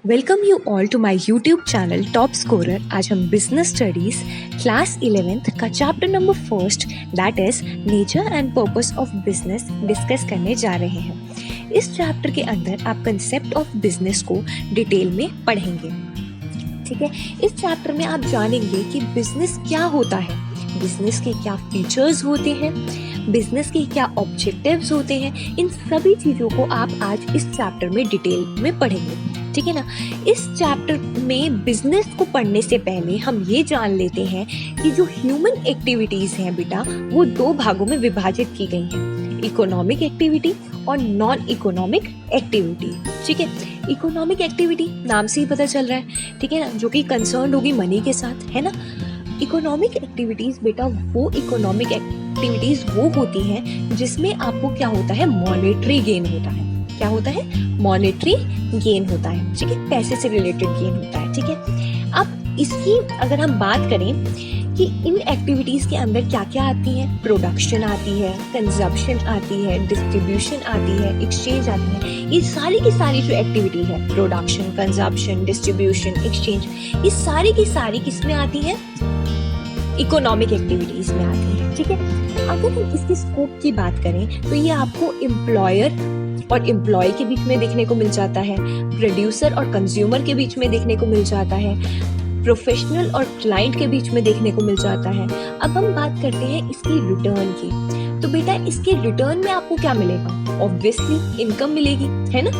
Welcome you all to my YouTube channel top scorer. आज हम business studies class 11th का chapter number first that is nature and purpose of business discuss करने जा रहे हैं। इस चैप्टर के अंदर आप कंसेप्ट ऑफ बिजनेस को डिटेल में पढ़ेंगे। ठीक है, इस चैप्टर में आप जानेंगे कि बिजनेस क्या होता है, बिजनेस के क्या फीचर्स होते हैं, बिजनेस के क्या ऑब्जेक्टिव्स होते हैं। इन सभी चीज़ों को आप आज इस चैप्टर में डिटेल में पढ़ेंगे। ठीक है ना। इस चैप्टर में बिजनेस को पढ़ने से पहले हम ये जान लेते हैं कि जो ह्यूमन एक्टिविटीज हैं बेटा, वो दो भागों में विभाजित की गई हैं, इकोनॉमिक एक्टिविटी और नॉन इकोनॉमिक एक्टिविटी। ठीक है, इकोनॉमिक एक्टिविटी नाम से ही पता चल रहा है, ठीक है ना, जो कि कंसर्न होगी मनी के साथ, है ना। इकोनॉमिक एक्टिविटीज बेटा, वो इकोनॉमिक एक्टिविटीज वो होती हैं जिसमें आपको क्या होता है, मॉनेटरी गेन होता है। क्या होता है? मॉनेटरी गेन होता है। ठीक है, पैसे से रिलेटेड गेन होता है। ठीक है, अब इसकी अगर हम बात करें कि इन एक्टिविटीज के अंदर क्या क्या आती है, प्रोडक्शन आती है, कंजप्शन आती है, डिस्ट्रीब्यूशन आती है, एक्सचेंज आती है। ये सारी की सारी जो एक्टिविटी है, प्रोडक्शन, कंजप्शन, डिस्ट्रीब्यूशन, एक्सचेंज, ये सारी की सारी किसमें आती है? इकोनॉमिक एक्टिविटीज में आती है। ठीक है, अगर हम इसके स्कोप की बात करें तो ये आपको एम्प्लॉयर और एम्प्लॉय के बीच में देखने को मिल जाता है, प्रोड्यूसर और कंज्यूमर के बीच में देखने को मिल जाता है, प्रोफेशनल और क्लाइंट के बीच में देखने को मिल जाता है। अब हम बात करते हैं इसकी रिटर्न की। तो बेटा, इसके रिटर्न में आपको क्या मिलेगा? ऑब्वियसली इनकम मिलेगी, है ना।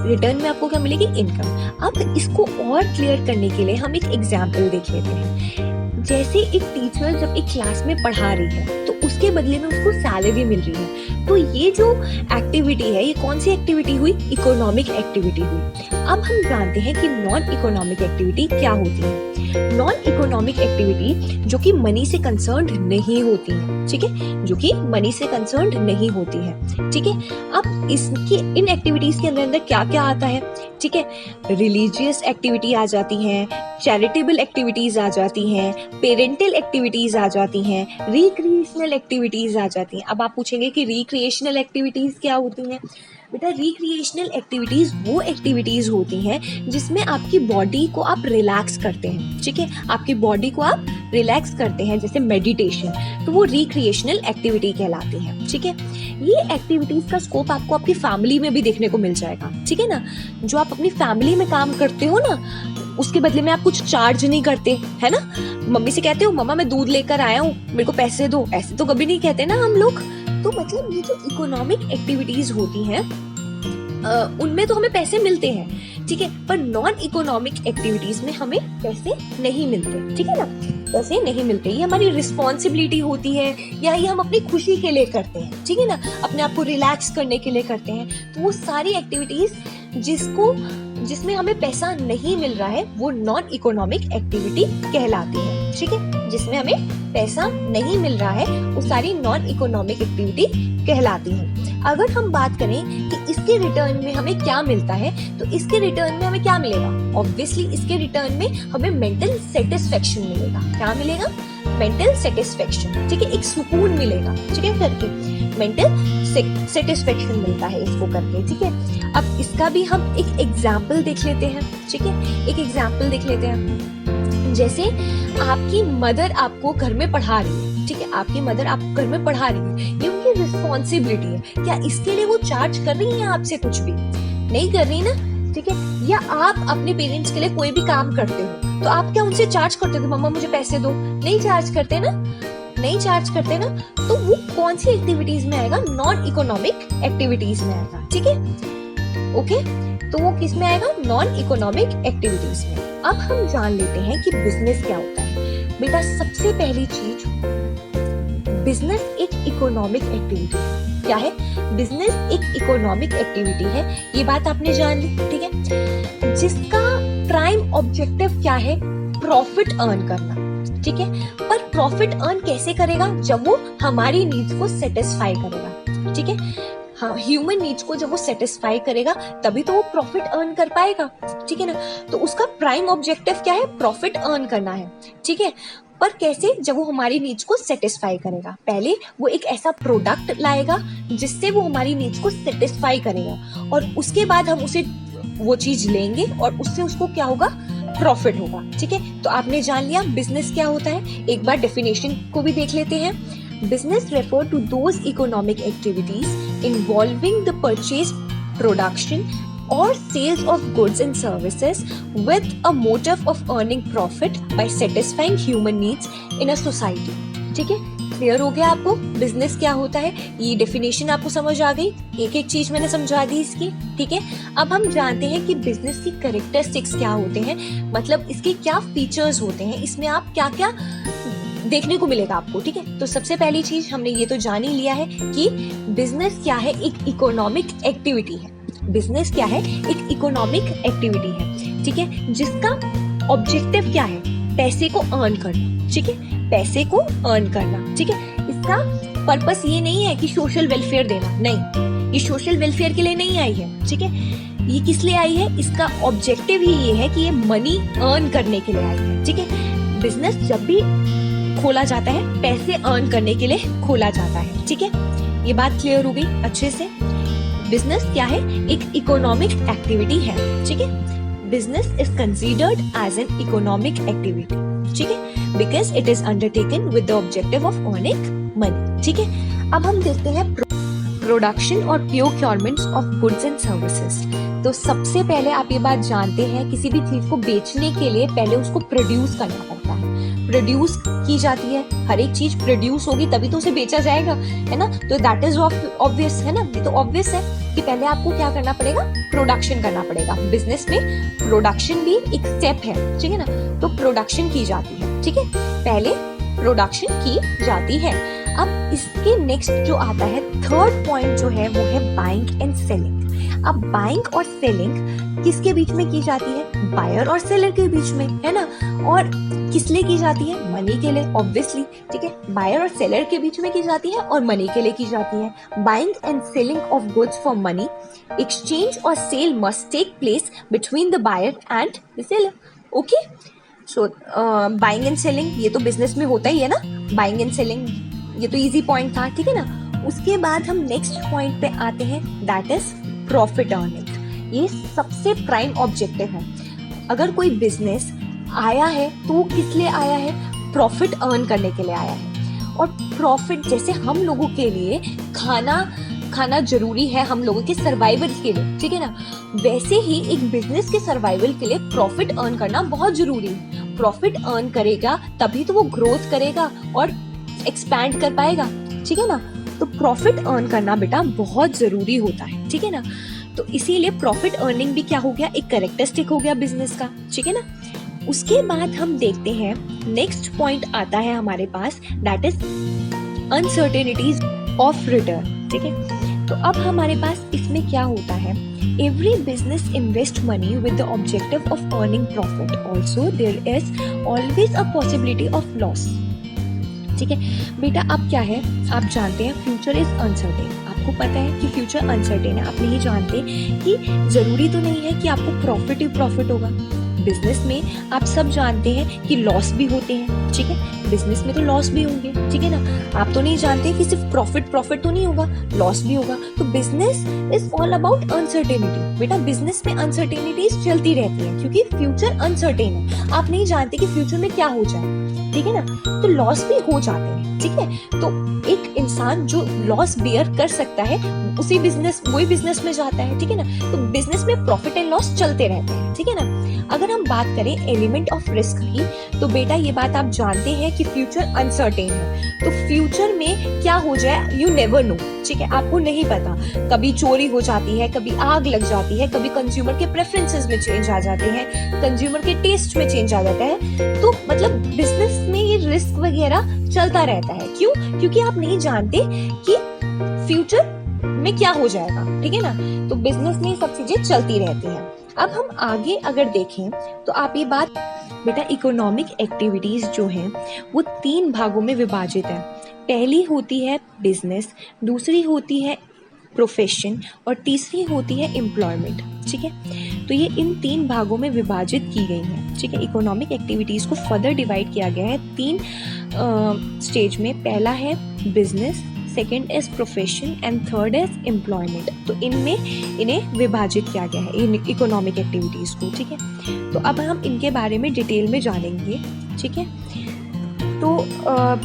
रिटर्न में आपको क्या मिलेगी? इनकम। अब इसको और क्लियर करने के लिए हम एक एग्जाम्पल देख लेते हैं। जैसे एक टीचर जब एक क्लास में पढ़ा रही है तो उसके बदले में उसको सैलरी मिल रही है, तो ये जो एक्टिविटी है, ये कौन सी एक्टिविटी हुई? इकोनॉमिक एक्टिविटी हुई। अब हम जानते हैं कि नॉन इकोनॉमिक एक्टिविटी क्या होती है। नॉन इकोनॉमिक एक्टिविटी जो कि मनी से कंसर्न्ड नहीं होती है, ठीक है, जो कि मनी से कंसर्न्ड नहीं होती है। ठीक है, अब इसकी इन एक्टिविटीज के अंदर क्या क्या आता है? ठीक है, रिलीजियस एक्टिविटी आ जाती हैं, चैरिटेबल एक्टिविटीज आ जाती हैं, पेरेंटल एक्टिविटीज आ जाती हैं, रिक्रिएशनल एक्टिविटीज आ जाती हैं। अब आप पूछेंगे कि रिक्रिएशनल एक्टिविटीज क्या होती हैं? बेटा, रिक्रिएशनल एक्टिविटीज वो एक्टिविटीज होती हैं जिसमें आपकी बॉडी को आप रिलैक्स करते हैं। ठीक है, आपकी बॉडी को आप रिलैक्स करते हैं, जैसे मेडिटेशन, तो वो रिक्रिएशनल एक्टिविटी कहलाती है। ठीक है, ये एक्टिविटीज का स्कोप आपको आपकी फैमिली में भी देखने को मिल जाएगा। ठीक है ना, जो आप अपनी फैमिली में काम करते हो ना, उसके बदले में आप कुछ चार्ज नहीं करते, है ना। मम्मी से कहते हो, मम्मा मैं दूध लेकर आया हूँ, मेरे को पैसे दो, ऐसे तो कभी नहीं कहते ना हम लोग। तो मतलब ये जो इकोनॉमिक एक्टिविटीज होती हैं उनमें तो हमें पैसे मिलते हैं, ठीक है, पर नॉन इकोनॉमिक एक्टिविटीज में हमें पैसे नहीं मिलते। ठीक है ना, पैसे नहीं मिलते। ये हमारी रिस्पॉन्सिबिलिटी होती है या ये हम अपनी खुशी के लिए करते हैं, ठीक है ना, अपने आप को रिलैक्स करने के लिए करते हैं। तो वो सारी एक्टिविटीज जिसमें हमें पैसा नहीं मिल रहा है, वो नॉन इकोनॉमिक एक्टिविटी कहलाती है। ठीक है, जिसमें हमें पैसा नहीं मिल रहा है, वो सारी नॉन इकोनॉमिक एक्टिविटी कहलाती है। अगर हम बात करें कि इसके रिटर्न में हमें क्या मिलता है, तो इसके रिटर्न में हमें क्या मिलेगा? ऑब्वियसली इसके रिटर्न में हमें मेंटल सेटिस्फेक्शन मिलेगा। क्या मिलेगा? Mental satisfaction. ठीक है, एक सुकून मिलेगा। ठीक है, करके मेंटल सेटिस्फेक्शन मिलता है इसको करके। ठीक है, अब इसका भी हम एक एग्जाम्पल देख लेते हैं। ठीक है, एक एग्जाम्पल देख लेते हैं। जैसे आपकी मदर आपको घर में पढ़ा रही है, ठीक है, आपकी मदर आपको घर में पढ़ा रही है, ये उनकी रिस्पॉन्सिबिलिटी है। क्या इसके लिए वो चार्ज कर रही है आपसे? कुछ भी नहीं कर रही ना। ठीक है, या आप अपने पेरेंट्स के लिए कोई भी काम करते हो, तो आप क्या उनसे चार्ज करते हो? मम्मा मुझे पैसे दो, नहीं चार्ज करते ना, नहीं चार्ज करते ना। तो वो कौन सी एक्टिविटीज में आएगा? नॉन इकोनॉमिक एक्टिविटीज में आएगा। ठीक है, ओके, तो वो किस में आएगा? नॉन इकोनॉमिक एक्टिविटीज में। अब हम जान लेते हैं कि बिजनेस क्या होता है। बेटा, सबसे पहली चीज, बिजनेस एक इकोनॉमिक एक्टिविटी है। क्या है? बिजनेस एक इकोनॉमिक एक्टिविटी है, ये बात आपने जान ली। ठीक है, जिसका प्राइम ऑब्जेक्टिव क्या है? प्रॉफिट अर्न करना। ठीक है, पर प्रॉफिट अर्न कैसे करेगा? जब वो हमारी नीड्स को सेटिस्फाई करेगा। ठीक है, हाँ, ह्यूमन नीड्स को जब वो सेटिस्फाई करेगा तभी तो वो प्रॉफिट अर्न कर पाएगा। ठीक है ना, तो उसका प्राइम ऑब्जेक्टिव क्या है? प्रॉफिट अर्न करना है। ठीक है, पर कैसे? जब वो हमारी नीड्स को सेटिस्फाई करेगा। पहले वो एक ऐसा प्रोडक्ट लाएगा जिससे वो हमारी नीड्स को सेटिस्फाई करेगा, और उसके बाद हम उसे वो चीज लेंगे और उससे उसको क्या होगा, प्रॉफिट होगा। ठीक है, तो आपने जान लिया बिजनेस क्या होता है। एक बार डेफिनेशन को भी देख लेते हैं। Business refer to those economic activities involving the purchase, production or sales of goods and services with a motive of earning profit by satisfying human needs in a society। ठीक है, क्लियर हो गया आपको बिजनेस क्या होता है, ये definition आपको समझ आ गई, एक एक चीज मैंने समझा दी इसकी। ठीक है, अब हम जानते हैं कि बिजनेस की कैरेक्टरिस्टिक्स क्या होते हैं, मतलब इसके क्या फीचर्स होते हैं, इसमें आप क्या क्या देखने को मिलेगा आपको। ठीक है, तो सबसे पहली चीज हमने ये तो जान ही लिया है कि बिजनेस क्या है, एक इकोनॉमिक एक्टिविटी है। बिजनेस क्या है, एक इकोनॉमिक एक्टिविटी है। ठीक है, जिसका ऑब्जेक्टिव क्या है, पैसे को अर्न करना। ठीक है, पैसे को अर्न करना। ठीक है, इसका पर्पस ये नहीं है कि सोशल वेलफेयर देना, नहीं, ये सोशल वेलफेयर के लिए नहीं आई है। ठीक है, ये किस लिए आई है, इसका ऑब्जेक्टिव ही ये है कि ये मनी अर्न करने के लिए आई है। ठीक है, बिजनेस जब भी खोला जाता है पैसे अर्न करने के लिए खोला जाता है। ठीक है, ये बात क्लियर हो गई अच्छे से। बिजनेस क्या है, एक इकोनॉमिक एक्टिविटी है। ठीक है, business is considered as an economic activity. ठीक है, because it is undertaken with the objective of earning money. ठीक है, अब हम देखते हैं प्रोडक्शन और procurement of goods and services. तो सबसे पहले आप ये बात जानते हैं, किसी भी चीज को बेचने के लिए पहले उसको प्रोड्यूस करना पड़ता है, प्रोड्यूस की जाती है। हर एक चीज प्रोड्यूस होगी तभी तो उसे बेचा जाएगा, है ना। तो दैट इज ऑब्वियस है ना, ये तो ऑब्वियस है कि पहले आपको क्या करना पड़ेगा, प्रोडक्शन करना पड़ेगा। बिजनेस में प्रोडक्शन भी एक स्टेप है। ठीक है ना, तो प्रोडक्शन की जाती है। ठीक है, पहले प्रोडक्शन की जाती है। अब इसके नेक्स्ट जो आता है थर्ड पॉइंट जो है वो है बाइंग एंड सेलिंग। अब बाइंग और सेलिंग किसके बीच में की जाती है, बायर और सेलर के बीच में, है ना। और किस लिए की जाती है, मनी के लिए ऑब्वियसली। ठीक है, बायर और सेलर के बीच में की जाती है और मनी के लिए की जाती है। Buying and selling of goods for money, exchange और sale must take place between the buyer and the seller. Okay, so buying and selling ये तो बिजनेस में होता ही है ना, बाइंग एंड सेलिंग, ये तो इजी पॉइंट था। ठीक है ना, उसके बाद हम नेक्स्ट पॉइंट पे आते हैं, दैट इज प्रॉफिट अर्निंग। ये सबसे प्राइम ऑब्जेक्टिव है। अगर कोई बिजनेस आया है तो वो किस लिए आया है, प्रॉफिट अर्न करने के लिए आया है। और प्रॉफिट जैसे हम लोगों के लिए खाना जरूरी है, हम लोगों के सर्वाइवल के लिए, ठीक है ना, वैसे ही एक बिजनेस के सर्वाइवल के लिए प्रॉफिट अर्न करना बहुत जरूरी है। प्रॉफिट अर्न करेगा तभी तो वो ग्रोथ करेगा और एक्सपैंड कर पाएगा। ठीक है ना, तो प्रॉफिट अर्न करना बेटा बहुत जरूरी होता है। ठीक है ना, तो इसीलिए प्रॉफिट अर्निंग भी क्या हो गया, एक कैरेक्टरिस्टिक हो गया बिजनेस का। ठीक है ना, उसके बाद हम देखते हैं नेक्स्ट पॉइंट आता है हमारे पास, that is uncertainties of return. ठीक है, तो अब हमारे पास इसमें क्या होता है, every business invest money with the objective of earning profit, also there is always a possibility of loss. ठीक है बेटा, अब क्या है, आप जानते हैं फ्यूचर इज अनसर्टेन। आपको पता है कि फ्यूचर अनसर्टेन है, आप नहीं जानते कि जरूरी तो नहीं है कि आपको प्रॉफिट ही प्रॉफिट होगा। बिजनेस में आप सब जानते हैं कि लॉस भी होते हैं। ठीक है, बिजनेस में तो लॉस भी होंगे। ठीक है ना, आप तो नहीं जानते कि सिर्फ प्रॉफिट तो नहीं होगा, लॉस भी होगा। तो business is all about uncertainty. बेटा बिजनेस में अनसर्टेनिटीज चलती रहती हैं क्योंकि फ्यूचर अनसर्टेन है, आप नहीं जानते कि फ्यूचर में क्या हो जाए। ठीक है ना, तो लॉस भी हो जाते हैं। ठीक है, तो एक इंसान जो लॉस बियर कर सकता है वही बिजनेस में जाता है। ठीक है ना, तो बिजनेस में प्रॉफिट एंड लॉस चलते रहते हैं। ठीक है ना, अगर हम बात करें एलिमेंट ऑफ रिस्क की, तो बेटा ये बात आप जानते हैं कि फ्यूचर अनसर्टेन है, तो फ्यूचर में क्या हो जाए यू नेवर नो। ठीक है, आपको नहीं पता, कभी चोरी हो जाती है, कभी आग लग जाती है, कभी कंज्यूमर के प्रेफरेंसेस में चेंज आ जाते हैं, कंज्यूमर के टेस्ट में चेंज आ जाता है। तो मतलब बिजनेस में ये रिस्क वगैरह चलता रहता है। क्यों? क्योंकि आप नहीं जानते कि फ्यूचर में क्या हो जाएगा। ठीक है ना, तो बिजनेस में सब चीजें चलती रहती हैं। अब हम आगे अगर देखें तो आप ये बात, बेटा इकोनॉमिक एक्टिविटीज जो हैं वो 3 भागों में विभाजित है। पहली होती है बिजनेस, दूसरी होती है प्रोफेशन और तीसरी होती है एम्प्लॉयमेंट। ठीक है, तो ये इन 3 भागों में विभाजित की गई हैं। ठीक है, इकोनॉमिक एक्टिविटीज को फर्दर डिवाइड किया गया है 3 स्टेज में। पहला है business, second is profession and third is employment. तो इनमें इन्हें विभाजित किया गया है इन इकोनॉमिक एक्टिविटीज़ को, ठीक है। तो अब हम इनके बारे में डिटेल में जानेंगे, ठीक है। तो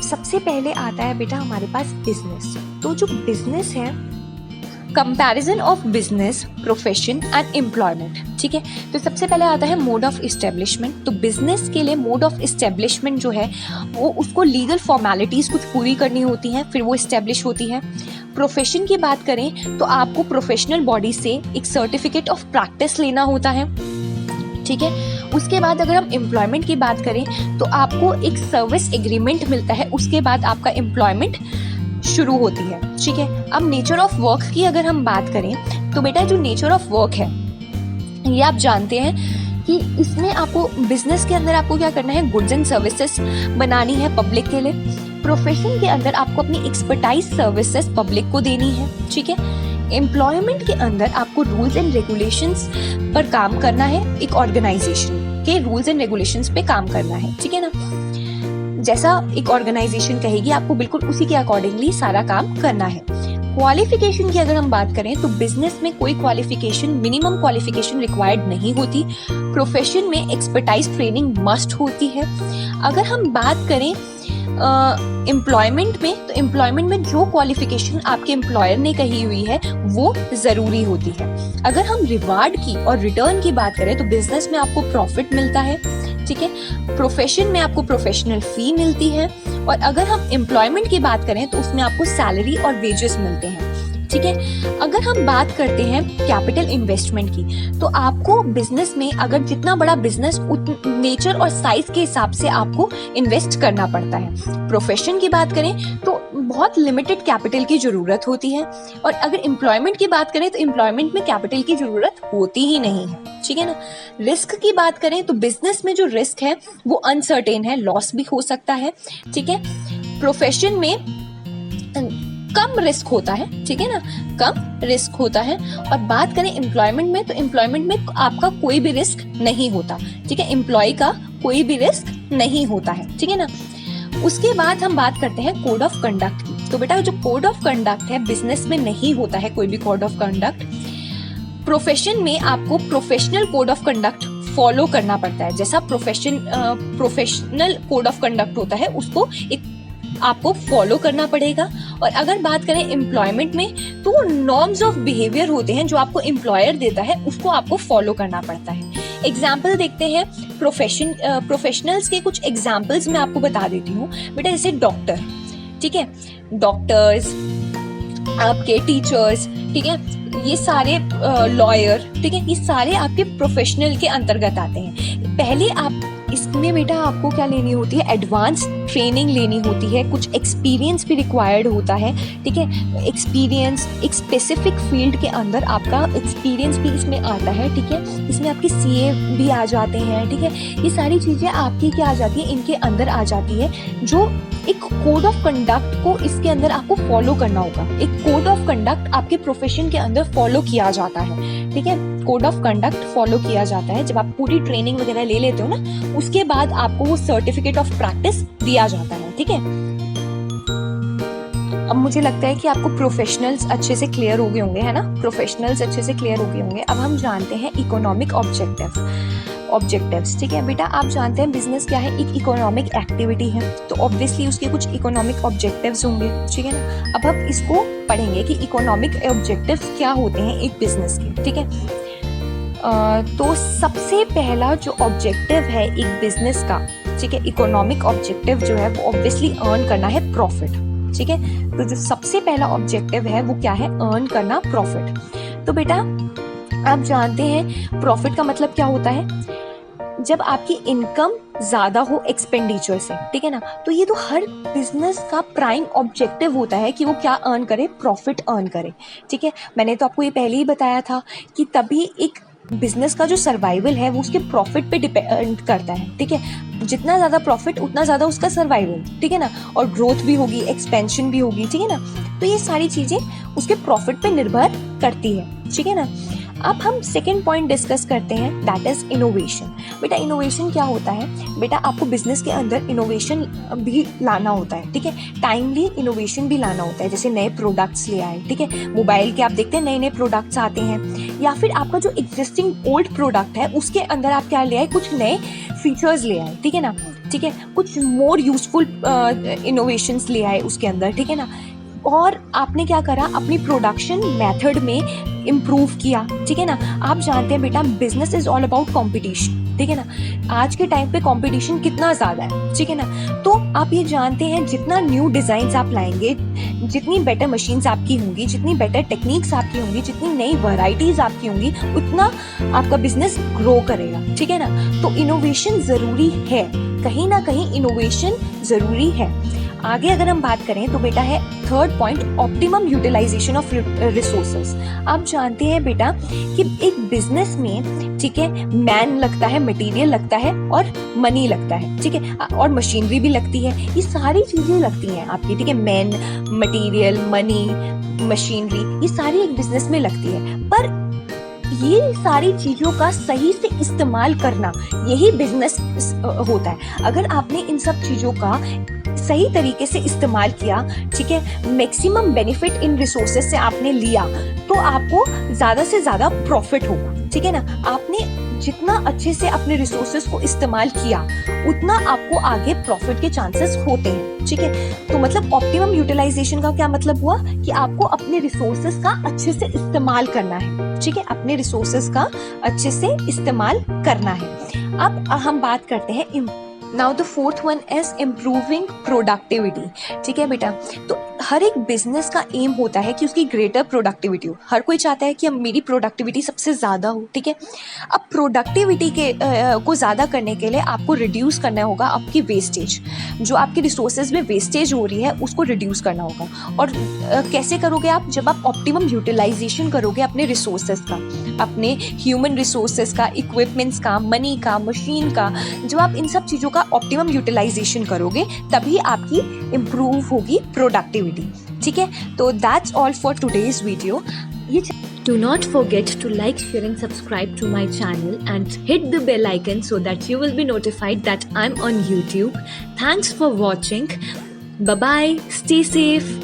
सबसे पहले आता है बेटा हमारे पास बिजनेस। तो जो बिजनेस है, comparison of business, profession and employment, ठीक है। तो सबसे पहले आता है मोड ऑफ इस्टेब्लिशमेंट। तो बिजनेस के लिए मोड ऑफ इस्टेब्लिशमेंट जो है वो उसको लीगल फॉर्मेलिटीज़ कुछ पूरी करनी होती हैं, फिर वो इस्टेब्लिश होती है। प्रोफेशन की बात करें तो आपको प्रोफेशनल बॉडी से एक सर्टिफिकेट ऑफ प्रैक्टिस लेना होता है, ठीक है। उसके बाद अगर हम एम्प्लॉयमेंट की बात करें तो आपको एक सर्विस एग्रीमेंट मिलता है, उसके बाद आपका एम्प्लॉयमेंट शुरू होती है, ठीक है। अब नेचर ऑफ वर्क की अगर हम बात करें तो बेटा जो नेचर ऑफ वर्क है ये आप जानते हैं कि इसमें आपको बिजनेस के अंदर आपको क्या करना है, गुड्स एंड सर्विसेज बनानी है पब्लिक के लिए। प्रोफेशन के अंदर आपको अपनी एक्सपर्टाइज सर्विसेज पब्लिक को देनी है, ठीक है। एम्प्लॉयमेंट के अंदर आपको रूल्स एंड रेगुलेशंस पर काम करना है, एक ऑर्गेनाइजेशन के रूल्स एंड रेगुलेशंस पे काम करना है, ठीक है ना। जैसा एक ऑर्गेनाइजेशन कहेगी आपको बिल्कुल उसी के अकॉर्डिंगली सारा काम करना है। क्वालिफिकेशन की अगर हम बात करें तो बिजनेस में कोई क्वालिफिकेशन, मिनिमम क्वालिफिकेशन रिक्वायर्ड नहीं होती। प्रोफेशन में एक्सपर्टाइज ट्रेनिंग मस्ट होती है। अगर हम बात करें एम्प्लॉयमेंट में, तो एम्प्लॉयमेंट में जो क्वालिफिकेशन आपके एम्प्लॉयर ने कही हुई है वो जरूरी होती है। अगर हम रिवार्ड की और रिटर्न की बात करें तो बिजनेस में आपको प्रॉफिट मिलता है, ठीक है। प्रोफेशन में आपको प्रोफेशनल फी मिलती है, और अगर हम एम्प्लॉयमेंट की बात करें तो उसमें आपको सैलरी और वेजेस मिलते हैं, ठीक है। अगर हम बात करते हैं कैपिटल इन्वेस्टमेंट की तो आपको बिजनेस में अगर जितना बड़ा बिजनेस नेचर और साइज के हिसाब से आपको इन्वेस्ट करना पड़ता है। प्रोफेशन की बात करें तो बहुत लिमिटेड कैपिटल की जरूरत होती है, और अगर एम्प्लॉयमेंट की बात करें तो एम्प्लॉयमेंट में कैपिटल की जरूरत होती ही नहीं है, ठीक है ना। रिस्क की बात करें तो बिजनेस में जो रिस्क है वो अनसर्टेन है, लॉस भी हो सकता है, ठीक है। प्रोफेशन में कम रिस्क होता है, ठीक है ना, कम रिस्क होता है। और बात करें एम्प्लॉयमेंट में तो एम्प्लॉयमेंट में आपका कोई भी रिस्क नहीं होता, ठीक है। एम्प्लॉय का कोई भी रिस्क नहीं होता है, ठीक है ना। उसके बाद हम बात करते हैं कोड ऑफ कंडक्ट की। तो बेटा जो कोड ऑफ कंडक्ट है बिजनेस में नहीं होता है कोई भी कोड ऑफ कंडक्ट। प्रोफेशन में आपको professional code of conduct follow करना पड़ता है। जैसा प्रोफेशनल कोड ऑफ कंडक्ट होता है उसको एक आपको फॉलो करना पड़ेगा। और अगर बात करें एम्प्लॉयमेंट में तो वो नॉर्म्स ऑफ बिहेवियर होते हैं जो आपको एम्प्लॉयर देता है, उसको आपको फॉलो करना पड़ता है। एग्जाम्पल देखते हैं प्रोफेशनल्स के कुछ एग्जाम्पल्स मैं आपको बता देती हूँ बेटा। जैसे डॉक्टर, ठीक है, डॉक्टर्स, आपके टीचर्स, ठीक है, ये सारे लॉयर, ठीक है, ये सारे आपके प्रोफेशनल के अंतर्गत आते हैं। पहले आप इसमें बेटा आपको क्या लेनी होती है, एडवांस ट्रेनिंग लेनी होती है, कुछ एक्सपीरियंस भी रिक्वायर्ड होता है, ठीक है। एक्सपीरियंस एक स्पेसिफिक फील्ड के अंदर आपका एक्सपीरियंस भी इसमें आता है, ठीक है। इसमें आपके सीए भी आ जाते हैं, ठीक है। ये सारी चीज़ें आपकी क्या आ जाती है, इनके अंदर आ जाती है, जो एक कोड ऑफ कंडक्ट को इसके अंदर आपको फॉलो करना होगा। एक कोड ऑफ कंडक्ट आपके प्रोफेशन के अंदर फॉलो किया जाता है, ठीक है। कोड ऑफ कंडक्ट फॉलो किया जाता है जब आप पूरी ट्रेनिंग वगैरह ले लेते हो ना, उसके बाद आपको वो सर्टिफिकेट ऑफ प्रैक्टिस दिया जाता है, ठीक है। अब मुझे लगता है कि आपको प्रोफेशनल्स अच्छे से क्लियर हो गए होंगे, है ना, प्रोफेशनल्स अच्छे से क्लियर हो गए होंगे। अब हम जानते हैं इकोनॉमिक ऑब्जेक्टिव्स, ठीक है बेटा। आप जानते हैं बिजनेस क्या है, एक इकोनॉमिक एक्टिविटी है, तो ऑब्वियसली उसके कुछ इकोनॉमिक ऑब्जेक्टिव्स होंगे, ठीक है ना। अब हम इसको पढ़ेंगे कि इकोनॉमिक ऑब्जेक्टिव्स क्या होते हैं एक बिजनेस के, ठीक है। तो सबसे पहला जो ऑब्जेक्टिव है एक बिजनेस का, ठीक है, इकोनॉमिक ऑब्जेक्टिव जो है वो ऑब्वियसली अर्न करना है प्रॉफिट, ठीक है। तो जो सबसे पहला ऑब्जेक्टिव है वो क्या है, अर्न करना प्रॉफिट। तो बेटा आप जानते हैं प्रॉफिट का मतलब क्या होता है, जब आपकी इनकम ज्यादा हो एक्सपेंडिचर से, ठीक है ना। तो ये तो हर बिजनेस का प्राइम ऑब्जेक्टिव होता है कि वो क्या अर्न करे, प्रॉफिट अर्न करे, ठीक है। मैंने तो आपको ये पहले ही बताया था कि तभी एक बिजनेस का जो सर्वाइवल है वो उसके प्रॉफिट पे डिपेंड करता है, ठीक है। जितना ज़्यादा प्रॉफिट उतना ज़्यादा उसका सर्वाइवल, ठीक है ना, और ग्रोथ भी होगी, एक्सपेंशन भी होगी, ठीक है ना। तो ये सारी चीज़ें उसके प्रॉफिट पे निर्भर करती है, ठीक है ना। अब हम सेकेंड पॉइंट डिस्कस करते हैं, दैट इज इनोवेशन। बेटा इनोवेशन क्या होता है? बेटा आपको बिजनेस के अंदर इनोवेशन भी लाना होता है, ठीक है, टाइमली इनोवेशन भी लाना होता है। जैसे नए प्रोडक्ट्स ले आए, ठीक है, मोबाइल के आप देखते हैं नए नए प्रोडक्ट्स आते हैं, या फिर आपका जो एग्जिस्टिंग ओल्ड प्रोडक्ट है उसके अंदर आप क्या ले आए, कुछ नए फीचर्स ले आए, ठीक है ना, ठीक है, कुछ मोर यूजफुल इनोवेशंस ले आए उसके अंदर, ठीक है ना। और आपने क्या करा, अपनी प्रोडक्शन मेथड में इम्प्रूव किया, ठीक है ना। आप जानते हैं बेटा business is all about competition, ठीक है ना। आज के टाइम पे कंपटीशन कितना ज़्यादा है, ठीक है ना। तो आप ये जानते हैं जितना न्यू डिज़ाइंस आप लाएंगे, जितनी बेटर मशीन्स आपकी होंगी, जितनी बेटर टेक्निक्स आपकी होंगी, जितनी नई वैरायटीज़ आपकी होंगी, उतना आपका बिजनेस ग्रो करेगा, ठीक है ना। तो इनोवेशन ज़रूरी है, कहीं ना कहीं इनोवेशन ज़रूरी है। आगे अगर हम बात करें तो बेटा है third point, optimum utilisation of resources. आप जानते हैं बेटा कि एक बिजनेस में, ठीक है, मैन लगता है, मटेरियल लगता है और मनी लगता है, ठीक है, और मशीनरी भी लगती है। ये सारी चीजें लगती हैं आपकी, ठीक है, मैन, मटेरियल, मनी, मशीनरी, ये सारी एक बिजनेस में लगती है। पर ये सारी चीजों का सही से इस्तेमाल करना, यही बिजनेस होता है। अगर आपने इन सब चीजों का सही तरीके से इस्तेमाल किया, ठीक है, मैक्सिमम बेनिफिट इन रिसोर्सेज से आपने लिया, तो आपको ज्यादा से ज्यादा प्रॉफिट होगा, ठीक है ना। आपने जितना अच्छे से अपने रिसोर्सेज को इस्तेमाल किया, उतना आपको आगे प्रॉफिट के चांसेस होते हैं, ठीक है। तो मतलब ऑप्टिमम यूटिलाइजेशन का क्या मतलब हुआ कि आपको अपने रिसोर्सेज का अच्छे से इस्तेमाल करना है, ठीक है, अपने रिसोर्सेज का अच्छे से इस्तेमाल करना है। अब हम बात करते हैं now the fourth one is improving productivity, ठीक है बेटा। तो हर एक बिजनेस का एम होता है कि उसकी ग्रेटर प्रोडक्टिविटी हो। हर कोई चाहता है कि मेरी प्रोडक्टिविटी सबसे ज़्यादा हो, ठीक है। अब प्रोडक्टिविटी को ज़्यादा करने के लिए आपको रिड्यूस करना होगा आपकी वेस्टेज, जो आपके रिसोर्सेज में वेस्टेज हो रही है उसको रिड्यूस करना होगा। और कैसे करोगे आप? जब आप ऑप्टिमम यूटिलाइजेशन करोगे अपने रिसोर्सेज का, अपने ह्यूमन रिसोर्सेज का, इक्विपमेंट्स का, मनी का, मशीन का, जब आप इन सब चीज़ों का ऑप्टिमम यूटिलाइजेशन करोगे तभी आपकी इम्प्रूव होगी प्रोडक्टिविटी, ठीक है। तो that's all for today's video. Do not forget to like, share and subscribe to my channel and hit the bell icon so that you will be notified that I'm on YouTube. Thanks for watching. Bye bye. Stay safe.